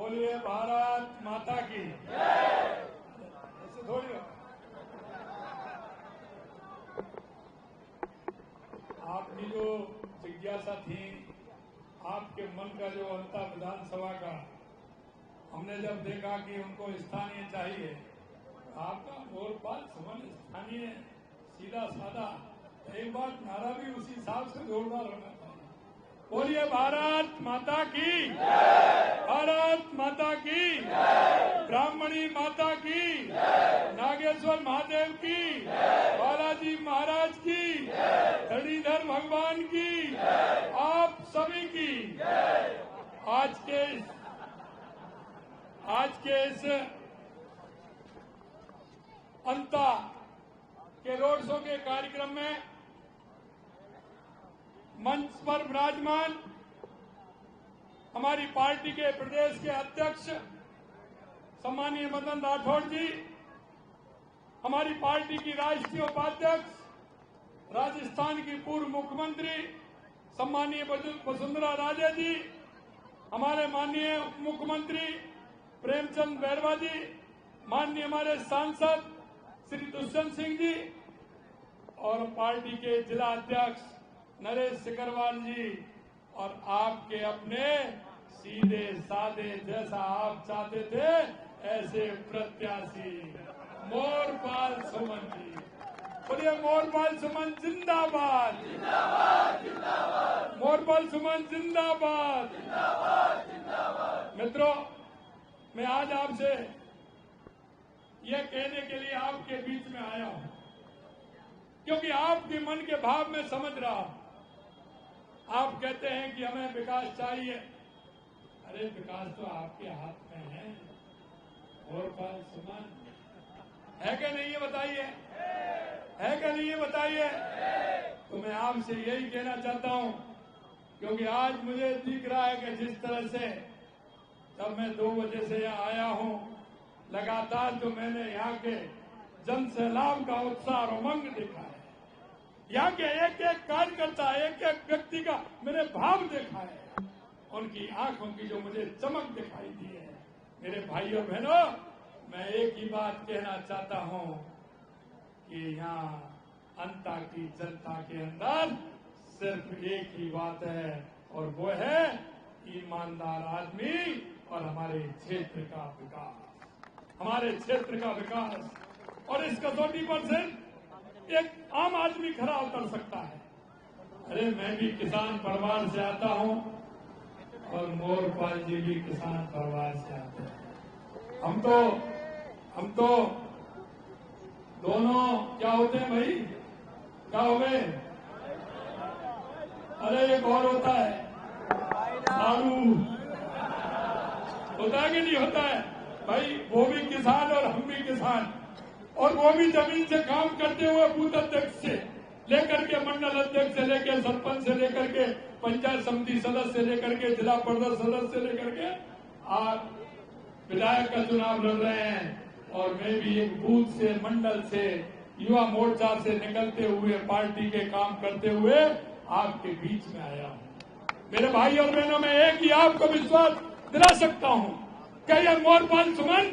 बोलिए भारत माता की ऐसे थोड़ी हो। आपकी जो जिज्ञासा थी, आपके मन का जो अंता विधानसभा का, हमने जब देखा कि उनको स्थानीय चाहिए, आपका मोरपाल सुमन स्थानीय सीधा साधा, एक बार नारा भी उसी हिसाब से जोरदार होना चाहिए। बोलिए भारत माता की, भारत माता की, ब्राह्मणी माता की, नागेश्वर महादेव की, बालाजी महाराज की, धड़ीधर भगवान की, आप सभी की। आज के इस अंता के रोड शो के कार्यक्रम में मंच पर विराजमान हमारी पार्टी के प्रदेश के अध्यक्ष सम्मानीय मदन राठौड़ जी, हमारी पार्टी की राष्ट्रीय उपाध्यक्ष, राजस्थान की पूर्व मुख्यमंत्री सम्मानीय वसुंधरा राजे जी, हमारे माननीय मुख्यमंत्री प्रेमचंद बैरवा जी, माननीय हमारे सांसद श्री दुष्यंत सिंह जी और पार्टी के जिला अध्यक्ष नरेश सिकरवाल जी, और आपके अपने सीधे साधे जैसा आप चाहते थे ऐसे प्रत्याशी मोरपाल सुमन जी। बोलिए मोरपाल सुमन जिंदाबाद, जिंदाबाद, जिंदाबाद। मोरपाल सुमन जिंदाबाद, जिंदाबाद, जिंदाबाद। मित्रों, मैं आज आपसे यह कहने के लिए आपके बीच में आया हूं क्योंकि आपके मन के भाव में समझ रहा हूं। आप कहते हैं कि हमें विकास चाहिए। अरे विकास तो आपके हाथ में है। मोरपाल सुमन है क्या नहीं, ये बताइए, है क्या नहीं, ये बताइए। तो मैं आपसे यही कहना चाहता हूं क्योंकि आज मुझे दिख रहा है कि जिस तरह से जब मैं 2 बजे से यहाँ आया हूं, लगातार जो मैंने यहाँ के जन सैलाब का उत्साह और उमंग देखा है, यहाँ के एक एक कार्यकर्ता, एक एक व्यक्ति का मैंने भाव देखा है, उनकी आंखों की जो मुझे चमक दिखाई दी है। मेरे भाइयों बहनों, मैं एक ही बात कहना चाहता हूं कि यहाँ अंता की जनता के अंदर सिर्फ एक ही बात है और वो है ईमानदार आदमी और हमारे क्षेत्र का विकास, हमारे क्षेत्र का विकास। और इस कसौटी पर सिर्फ एक आम आदमी खरा उतर सकता है। अरे मैं भी किसान परिवार से आता हूं और मोरपाल जी भी किसान परिवार से आते हैं। हम तो दोनों क्या होते हैं भाई, क्या हो गए? अरे एक और होता है सारू, होता है कि नहीं होता है भाई? वो भी किसान और हम भी किसान, और वो भी जमीन से काम करते हुए बूथ अध्यक्ष से लेकर के मंडल अध्यक्ष से लेकर सरपंच से लेकर के पंचायत समिति सदस्य से लेकर के जिला परिषद सदस्य से लेकर के आज विधायक का चुनाव लड़ रहे हैं। और मैं भी एक बूथ से, मंडल से, युवा मोर्चा से निकलते हुए, पार्टी के काम करते हुए आपके बीच में आया हूं। मेरे भाई और बहनों, में एक ही आपको विश्वास दिला सकता हूं कि यह मोरपाल सुमन,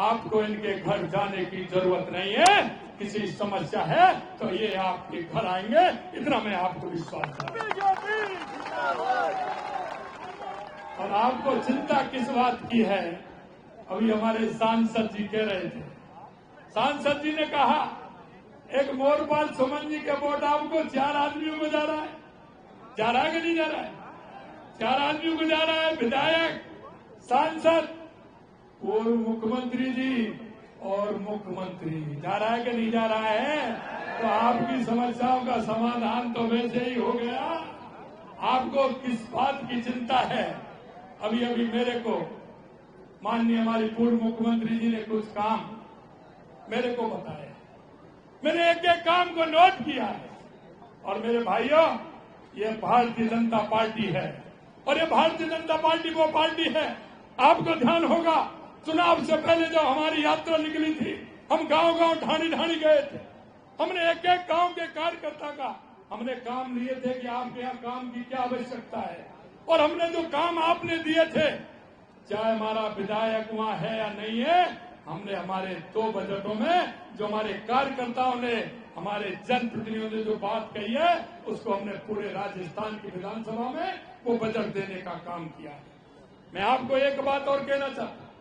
आपको इनके घर जाने की जरूरत नहीं है। किसी समस्या है तो ये आपके घर आएंगे, इतना मैं आपको विश्वास दिलाता हूं। और आपको चिंता किस बात की है? अभी हमारे सांसद जी कह रहे थे, सांसद जी ने कहा एक मोरपाल सुमन जी का वोट आपको 4 आदमियों को जा रहा है। जा रहा है कि नहीं जा रहा है? 4 आदमियों को जा रहा है, विधायक, सांसद, पूर्व मुख्यमंत्री जी और मुख्यमंत्री। जा रहा है कि नहीं जा रहा है? तो आपकी समस्याओं का समाधान तो वैसे ही हो गया। आपको किस बात की चिंता है? अभी अभी मेरे को माननीय हमारी पूर्व मुख्यमंत्री जी ने कुछ काम मेरे को बताया, मैंने एक एक काम को नोट किया है। और मेरे भाइयों, ये भारतीय जनता पार्टी है, और ये भारतीय जनता पार्टी वो पार्टी है, आपको ध्यान होगा चुनाव से पहले जो हमारी यात्रा निकली थी, हम गांव गांव ढाणी ढाणी गए थे। हमने एक एक गांव के कार्यकर्ता का हमने काम लिए थे कि आपके यहाँ काम की क्या आवश्यकता है, और हमने जो काम आपने दिए थे चाहे हमारा विधायक वहां है या नहीं है, हमने हमारे 2 बजटों में जो हमारे कार्यकर्ताओं ने, हमारे जनप्रतिनिधियों ने जो बात कही है, उसको हमने पूरे राजस्थान की विधानसभा में वो बजट देने का काम किया है। मैं आपको एक बात और कहना चाहता हूं,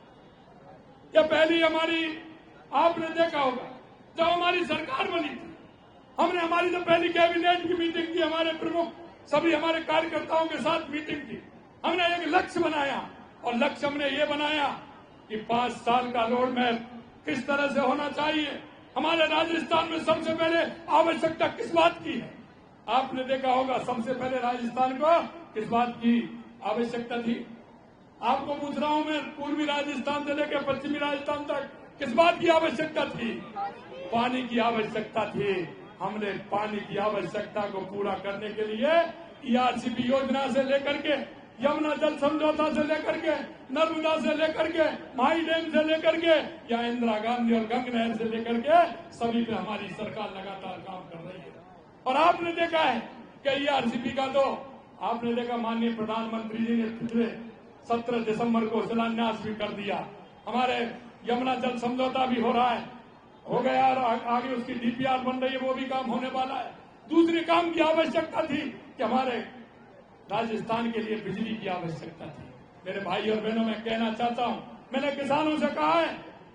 यह पहली हमारी, आपने देखा होगा जब हमारी सरकार बनी थी, हमने हमारी जो पहली कैबिनेट की मीटिंग थी, हमारे प्रमुख सभी हमारे कार्यकर्ताओं के साथ मीटिंग थी, हमने एक लक्ष्य बनाया और लक्ष्य हमने ये बनाया कि 5 साल का रोड मैप किस तरह से होना चाहिए। हमारे राजस्थान में सबसे पहले आवश्यकता किस बात की है? आपने देखा होगा सबसे पहले राजस्थान को किस बात की आवश्यकता थी? आपको पूछ रहा हूं मैं, पूर्वी राजस्थान से लेकर पश्चिमी राजस्थान तक किस बात की आवश्यकता थी? पानी की आवश्यकता थी। हमने पानी की आवश्यकता को पूरा करने के लिए ईआरसीपी योजना से लेकर के, यमुना जल समझौता से लेकर के, नर्मदा से लेकर के, माही डैम से लेकर के, या इंदिरा गांधी और गंग नहर से लेकर के, सभी पे हमारी सरकार लगातार काम कर रही है। और आपने देखा है कि ईआरसीपी का तो आपने देखा, माननीय प्रधानमंत्री जी ने पिछले 17 दिसंबर को शिलान्यास भी कर दिया। हमारे यमुना जल समझौता भी हो रहा है, हो गया, और आगे उसकी डीपीआर बन रही है, वो भी काम होने वाला है। दूसरे काम की आवश्यकता थी कि हमारे राजस्थान के लिए बिजली की आवश्यकता थी। मेरे भाई और बहनों, मैं कहना चाहता हूं, मैंने किसानों से कहा है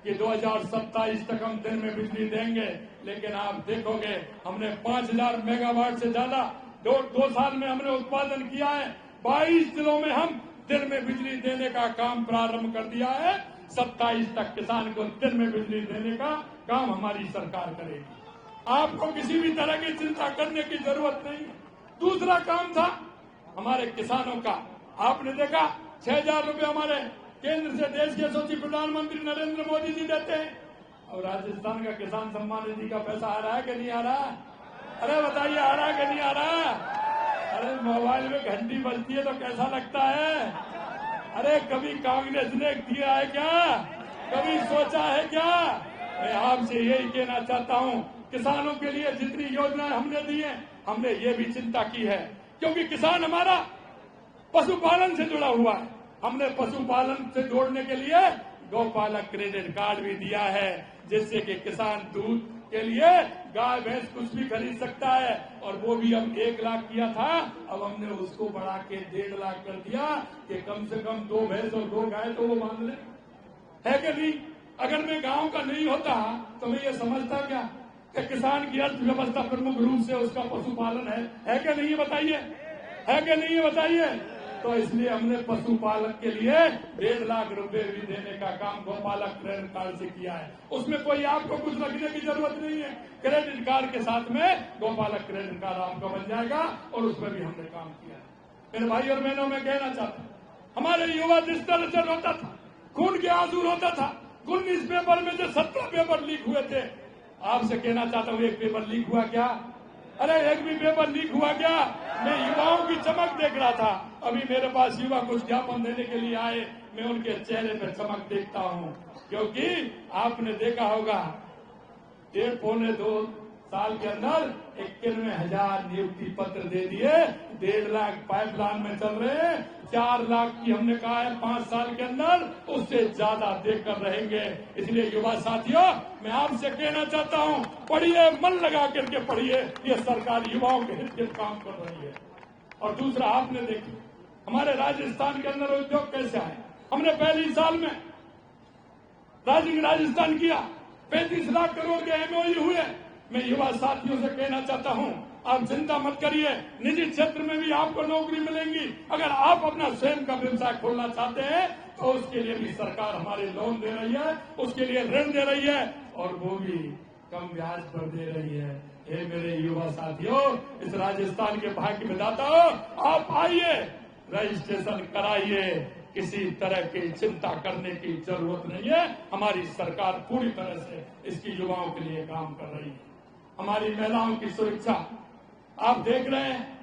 कि 2027 तक हम दिन में बिजली देंगे, लेकिन आप देखोगे हमने 5000 मेगावाट से ज्यादा 2 साल में हमने उत्पादन किया है। 22 जिलों में हम दिन में बिजली देने का काम प्रारंभ कर दिया है। 27 तक किसान को दिन में बिजली देने का काम हमारी सरकार करेगी। आपको किसी भी तरह की चिंता करने की जरूरत नहीं है। दूसरा काम था हमारे किसानों का, आपने देखा 6000 रुपये हमारे केंद्र से देश के यशस्वी प्रधानमंत्री नरेंद्र मोदी जी देते हैं। और राजस्थान का किसान सम्मान निधि का पैसा आ रहा है कि नहीं आ रहा? अरे बताइए, आ रहा है कि नहीं आ रहा? अरे मोबाइल में घंटी बजती है तो कैसा लगता है? अरे कभी कांग्रेस ने दिया है क्या? कभी सोचा है क्या? मैं आपसे यही कहना चाहता हूं, किसानों के लिए जितनी योजनाएं हमने दी है, हमने ये भी चिंता की है, क्योंकि किसान हमारा पशुपालन से जुड़ा हुआ है। हमने पशुपालन से जोड़ने के लिए गौपालक क्रेडिट कार्ड भी दिया है, जिससे कि किसान दूध के लिए गाय भैंस कुछ भी खरीद सकता है। और वो भी हम 1 लाख किया था, अब हमने उसको बढ़ा के 1.5 लाख कर दिया कि कम से कम 2 भैंस और 2 गाय तो वो मान ले, है कि नहीं? अगर मैं गांव का नहीं होता तो मैं ये समझता क्या कि किसान की अर्थव्यवस्था प्रमुख रूप से उसका पशुपालन है कि नहीं? बताइए, है कि नहीं? बताइए। तो इसलिए हमने पशुपालक के लिए 1.5 लाख रुपए भी देने का काम गौपालक क्रेडिट कार्ड से किया है। उसमें कोई आपको कुछ रखने की जरूरत नहीं है। क्रेडिट कार्ड के साथ में गौपालक क्रेडिट कार्ड आपका बन जाएगा, और उसमें भी हमने काम किया है। मेरे भाई और बहनों, मैं कहना चाहता हूँ, हमारे युवा जिस तरह से रोता था, खून के आंसू रोता था, 19 पेपर में से 17 पेपर लीक हुए थे। आपसे कहना चाहता हूँ, एक पेपर लीक हुआ क्या? अरे एक भी पेपर लीक हुआ क्या? मैं युवाओं की चमक देख रहा था। अभी मेरे पास युवा कुछ ज्ञापन देने के लिए आए, मैं उनके चेहरे पर चमक देखता हूँ, क्योंकि आपने देखा होगा 1.5-2 साल के अंदर 91,000 नियुक्ति पत्र दे दिए, 1.5 लाख पाइपलाइन में चल रहे हैं, 4 लाख की हमने कहा है 5 साल के अंदर, उससे ज्यादा देकर रहेंगे। इसलिए युवा साथियों, मैं आपसे कहना चाहता हूं, पढ़िए, मन लगा करके पढ़िए, ये सरकार युवाओं के हित के काम कर रही है। और दूसरा, आपने देखा हमारे राजस्थान के अंदर उद्योग कैसे आए। हमने पहले साल में राजस्थान किया, 35 लाख करोड़ के एमओयू हुए। मैं युवा साथियों से कहना चाहता हूं, आप चिंता मत करिए, निजी क्षेत्र में भी आपको नौकरी मिलेंगी। अगर आप अपना स्वयं का व्यवसाय खोलना चाहते हैं तो उसके लिए भी सरकार हमारे लोन दे रही है, उसके लिए ऋण दे रही है, और वो भी कम ब्याज पर दे रही है। हे मेरे युवा साथियों, इस राजस्थान के भाग्य विधाता हो, आप आइए, रजिस्ट्रेशन कराइए, किसी तरह की चिंता करने की जरूरत नहीं है। हमारी सरकार पूरी तरह से इसकी युवाओं के लिए काम कर रही है। हमारी महिलाओं की सुरक्षा आप देख रहे हैं,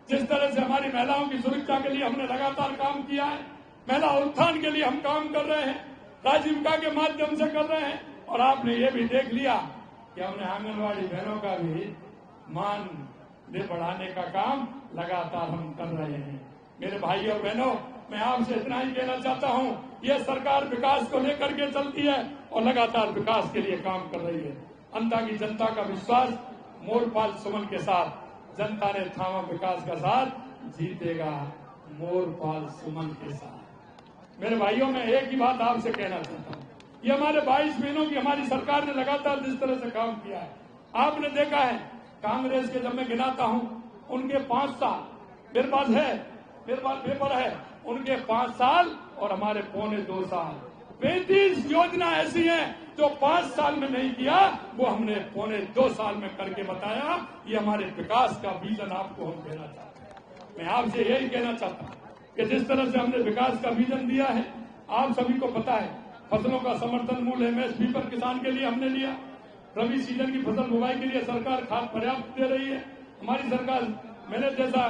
जिस तरह से हमारी महिलाओं की सुरक्षा के लिए हमने लगातार काम किया है। महिला उत्थान के लिए हम काम कर रहे हैं, राजीविका के माध्यम से कर रहे हैं। और आपने ये भी देख लिया कि हमने आंगनवाड़ी बहनों का भी मान बढ़ाने का काम लगातार हम कर रहे हैं। मेरे भाई और बहनों, मैं आपसे इतना ही कहना चाहता हूं, यह सरकार विकास को लेकर के चलती है और लगातार विकास के लिए काम कर रही है। अंता की जनता का विश्वास मोरपाल सुमन के साथ जनता ने थामा, विकास का साथ जीतेगा मोरपाल सुमन के साथ। मेरे भाइयों, मैं एक ही बात आपसे कहना चाहता हूं, ये हमारे 22 महीनों की हमारी सरकार ने लगातार जिस तरह से काम किया है, आपने देखा है। कांग्रेस के जब मैं गिनाता हूं, उनके 5 साल, मेरे पास पेपर है, उनके 5 साल और हमारे पौने 2 साल। 35 योजना ऐसी हैं जो 5 साल में नहीं किया, वो हमने पौने 2 साल में करके बताया। ये हमारे विकास का विजन आपको हम देना चाहते हैं। मैं आपसे यही कहना चाहता हूं कि जिस तरह से हमने विकास का विजन दिया है, आप सभी को पता है, फसलों का समर्थन मूल्य MSP पर किसान के लिए हमने लिया। रबी सीजन की फसल बुवाई के लिए सरकार खाद पर्याप्त दे रही है हमारी सरकार। मैंने जैसा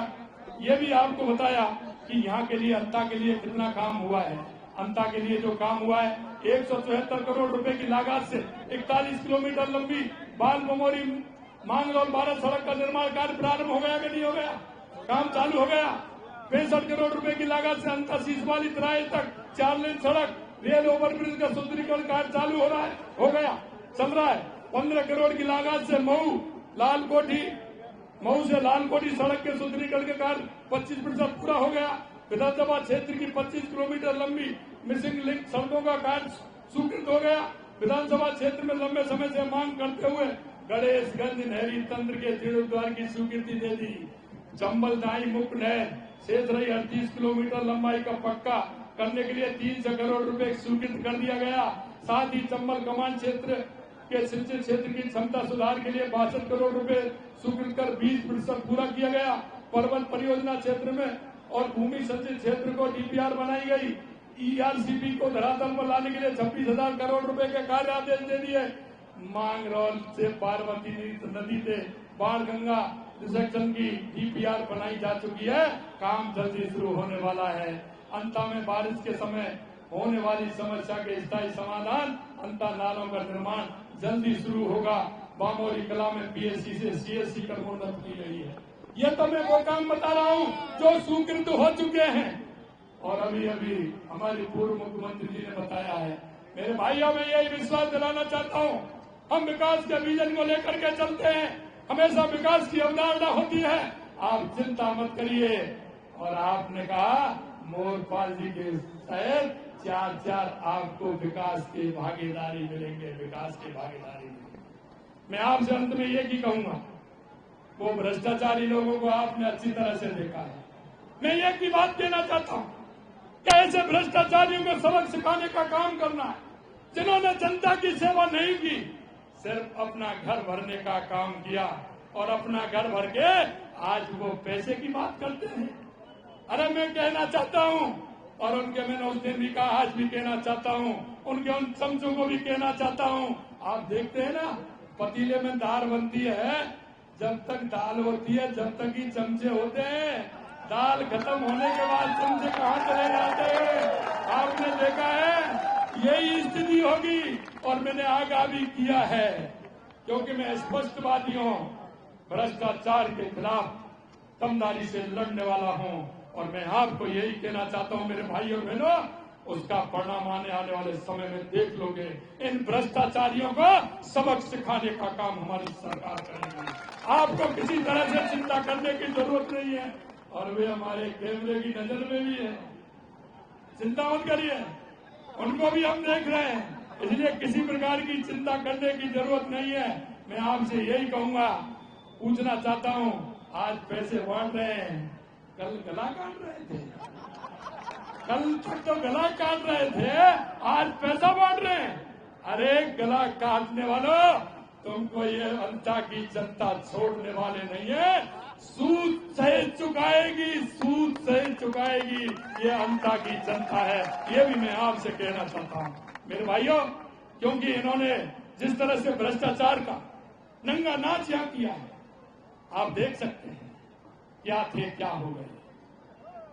ये भी आपको बताया कि यहाँ के लिए, अंता के लिए कितना काम हुआ है। अंता के लिए जो काम हुआ है, 174 करोड़ रुपए की लागत से 41 किलोमीटर लंबी बाल बमोरी मांगरोल भारत सड़क का निर्माण कार्य प्रारंभ हो गया कि नहीं हो गया? काम चालू हो गया। 65 करोड़ रुपए की लागत से अंता सीसवाली तराई तक 4 लेन सड़क, रेल ओवरब्रिज का सुदृढ़ीकरण कार्य चालू हो रहा है, हो गया, चल रहा है। 15 करोड़ की लागत से मऊ से लालकोठी सड़क के सुदृढ़ीकरण के कार्य 25% पूरा हो गया। विधानसभा क्षेत्र की 25 किलोमीटर लंबी मिसिंग लिंक सड़कों का कार्य स्वीकृत हो गया। विधानसभा क्षेत्र में लंबे समय से मांग करते हुए गणेशगंज नहरी तंत्र के जीर्णोद्धार की स्वीकृति दे दी। चंबल दाई मुख नहर शेष रही 38 किलोमीटर लंबाई का पक्का करने के लिए 300 करोड़ रुपए स्वीकृत कर दिया गया। साथ ही चंबल कमान क्षेत्र के सिंचित क्षेत्र की क्षमता सुधार के लिए 62 करोड़ रुपए स्वीकृत कर 20% पूरा किया गया। पर्वत परियोजना क्षेत्र में और भूमि संचित क्षेत्र को DPR बनाई गई। ERCP को धरातल पर लाने के लिए 26,000 करोड़ रुपए के कार्य आदेश दे दिए। मांगरोल से पार्वती नदी से बाढ़ गंगा सेक्शन की DPR बनाई जा चुकी है, काम जल्दी शुरू होने वाला है। अंता में बारिश के समय होने वाली समस्या के स्थायी समाधान, अंता नालों का निर्माण जल्दी शुरू होगा। बामोरी कला में PSC से CSC कर उन्नत की गई है। ये तो मैं वो काम बता रहा हूँ जो स्वीकृत हो चुके हैं और अभी अभी हमारे पूर्व मुख्यमंत्री जी ने बताया है। मेरे भाइयों, में यही विश्वास दिलाना चाहता हूँ, हम विकास के विजन को लेकर के चलते हैं। हमेशा विकास की अवधारणा होती है, आप चिंता मत करिए। और आपने कहा मोरपाल जी के तहत 4 आपको विकास की भागीदारी मिलेंगे, विकास की भागीदारी मिलेंगे। मैं आपसे अंत में ये ही कहूंगा, वो भ्रष्टाचारी लोगों को आपने अच्छी तरह से देखा है। मैं एक ही बात कहना चाहता हूं कि ऐसे भ्रष्टाचारियों को सबक सिखाने का काम करना है, जिन्होंने जनता की सेवा नहीं की, सिर्फ अपना घर भरने का काम किया और अपना घर भर के आज वो पैसे की बात करते हैं। अरे मैं कहना चाहता हूं, और उनके मैंने उस दिन भी कहा, आज भी कहना चाहता हूं, उनके उन चमचों को भी कहना चाहता हूं। आप देखते हैं ना, पतीले में दाल बनती है, जब तक दाल होती है, जब तक ही चमचे होते हैं। दाल खत्म होने के बाद चमचे कहाँ चले जाते हैं? आपने देखा है, यही स्थिति होगी। और मैंने आगाह भी किया है, क्योंकि मैं स्पष्टवादी हूं, भ्रष्टाचार के खिलाफ दमदारी से लड़ने वाला हूं। और मैं आपको यही कहना चाहता हूं मेरे भाई और बहनों, उसका परिणाम आने वाले समय में देख लोगे। इन भ्रष्टाचारियों को सबक सिखाने का काम हमारी सरकार करेगी। आपको किसी तरह से चिंता करने की जरूरत नहीं है, और वे हमारे कैमरे की नजर में भी है, चिंता मत करिए, उनको भी हम देख रहे हैं, इसलिए किसी प्रकार की चिंता करने की जरूरत नहीं है। मैं आपसे यही कहूंगा, पूछना चाहता हूं, आज पैसे बांट रहे हैं, कल गला काट रहे थे, कल तक तो गला काट रहे थे, आज पैसा बांट रहे हैं। अरे गला काटने वालों, तुमको ये अंता की जनता छोड़ने वाले नहीं है। सूद सहित चुकाएगी, सूद सहित चुकाएगी, ये अंता की जनता है। ये भी मैं आपसे कहना चाहता हूं मेरे भाइयों, क्योंकि इन्होंने जिस तरह से भ्रष्टाचार का नंगा नाच यहाँ किया है, आप देख सकते हैं क्या थे क्या हो गए,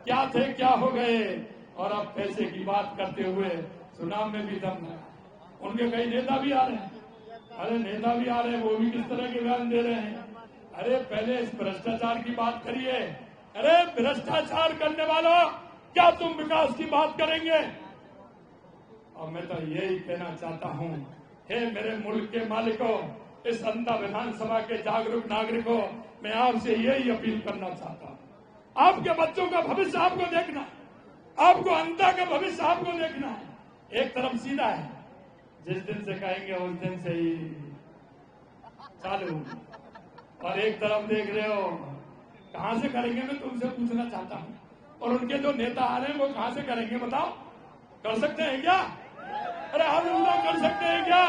क्या थे क्या हो गए। और अब पैसे की बात करते हुए चुनाव में भी दम लगा। उनके कई नेता भी आ रहे हैं, अरे नेता भी आ रहे हैं, वो भी किस तरह के बयान दे रहे हैं। अरे पहले इस भ्रष्टाचार की बात करिए। अरे भ्रष्टाचार करने वालों, क्या तुम विकास की बात करेंगे? और मैं तो यही कहना चाहता हूं, हे मेरे मुल्क के मालिकों, इस अंधा विधानसभा के जागरूक नागरिकों, मैं आपसे यही अपील करना चाहता हूं। आपके बच्चों का भविष्य आपको देखना है, आपको अंधा का भविष्य आपको देखना है। एक तरफ सीधा है, जिस दिन से कहेंगे उस दिन से ही चालू, और एक तरफ देख रहे हो कहां से करेंगे, मैं तुमसे पूछना चाहता हूं। और उनके जो नेता आ रहे हैं वो कहां से करेंगे बताओ? कर सकते हैं क्या? अरे आप लोग कर सकते हैं क्या?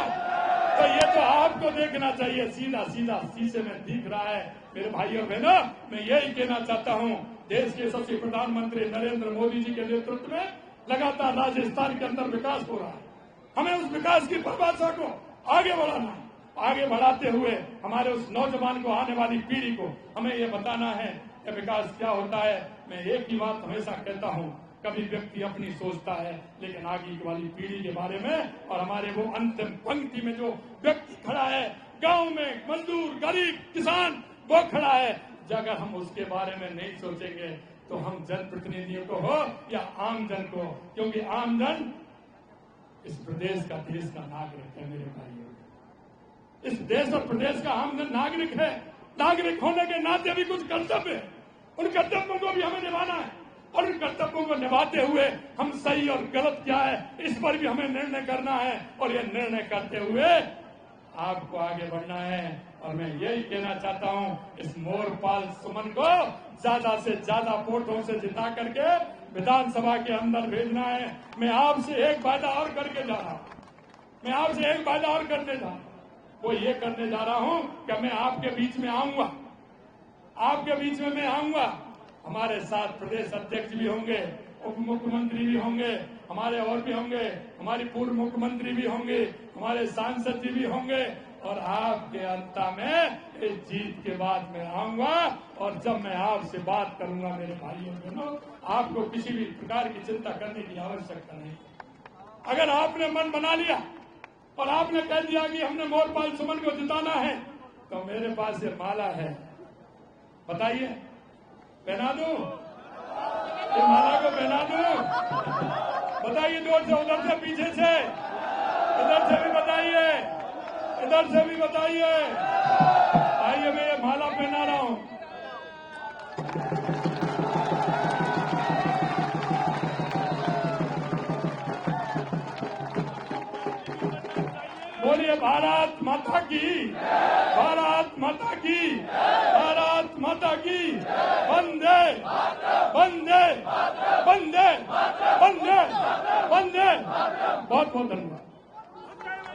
तो ये तो आपको देखना चाहिए, सीधा सीधा शीशे में दिख रहा है। मेरे भाइयों बहनों, मैं यही कहना चाहता हूं, देश के यशस्वी प्रधानमंत्री नरेंद्र मोदी जी के नेतृत्व में लगातार राजस्थान के अंदर विकास हो रहा है। हमें उस विकास की परिभाषा को आगे बढ़ाना है। आगे बढ़ाते हुए हमारे उस नौजवान को, आने वाली पीढ़ी को हमें ये बताना है कि विकास क्या होता है। मैं एक ही बात हमेशा कहता हूं, कभी व्यक्ति अपनी सोचता है, लेकिन आगे वाली पीढ़ी के बारे में, और हमारे वो अंतिम पंक्ति में जो व्यक्ति खड़ा है, गांव में मजदूर, गरीब, किसान, वो खड़ा है, अगर हम उसके बारे में नहीं सोचेंगे तो हम जनप्रतिनिधियों को हो या आम जन को, क्योंकि आम जन इस प्रदेश का, देश का नागरिक है। मेरे भाइयों, इस देश और प्रदेश का आम जन नागरिक है। नागरिक होने के नाते भी कुछ कर्तव्य है, उन कर्तव्यों को भी हमें निभाना है, और उन कर्तव्यों को निभाते हुए हम सही और गलत क्या है इस पर भी हमें निर्णय करना है, और ये निर्णय करते हुए आपको आगे बढ़ना है। और मैं यही कहना चाहता हूं, इस मोरपाल सुमन को ज्यादा से ज्यादा वोटों से जिता करके विधानसभा के अंदर भेजना है। मैं आपसे एक वादा और करके जा रहा हूं, मैं आपसे एक वादा और करने जा रहा हूं, वो ये करने जा रहा हूं कि मैं आपके बीच में आऊंगा, आपके बीच में मैं आऊंगा। हमारे साथ प्रदेश अध्यक्ष भी होंगे, उप मुख्यमंत्री भी होंगे, हमारे और भी होंगे, हमारी पूर्व मुख्यमंत्री भी होंगे, हमारे सांसद जी भी होंगे, और आपके अंत में इस जीत के बाद मैं आऊंगा। और जब मैं आपसे बात करूंगा मेरे भाइयों बहनों, आपको किसी भी प्रकार की चिंता करने की आवश्यकता नहीं। अगर आपने मन बना लिया और आपने कह दिया कि हमने मोरपाल सुमन को जिताना है, तो मेरे पास ये माला है, बताइए पहना दूं? ये माला को पहना दूं? बताइए जोर से, उधर से, पीछे से, इधर से भी बताइए, इधर से भी बताइए। आइए, मैं ये माला पहना रहा हूं। बोलिए भारत माता की, भारत माता की, भारत माता की, वंदे वंदे वंदे वंदे वंदे। बहुत बहुत धन्यवाद।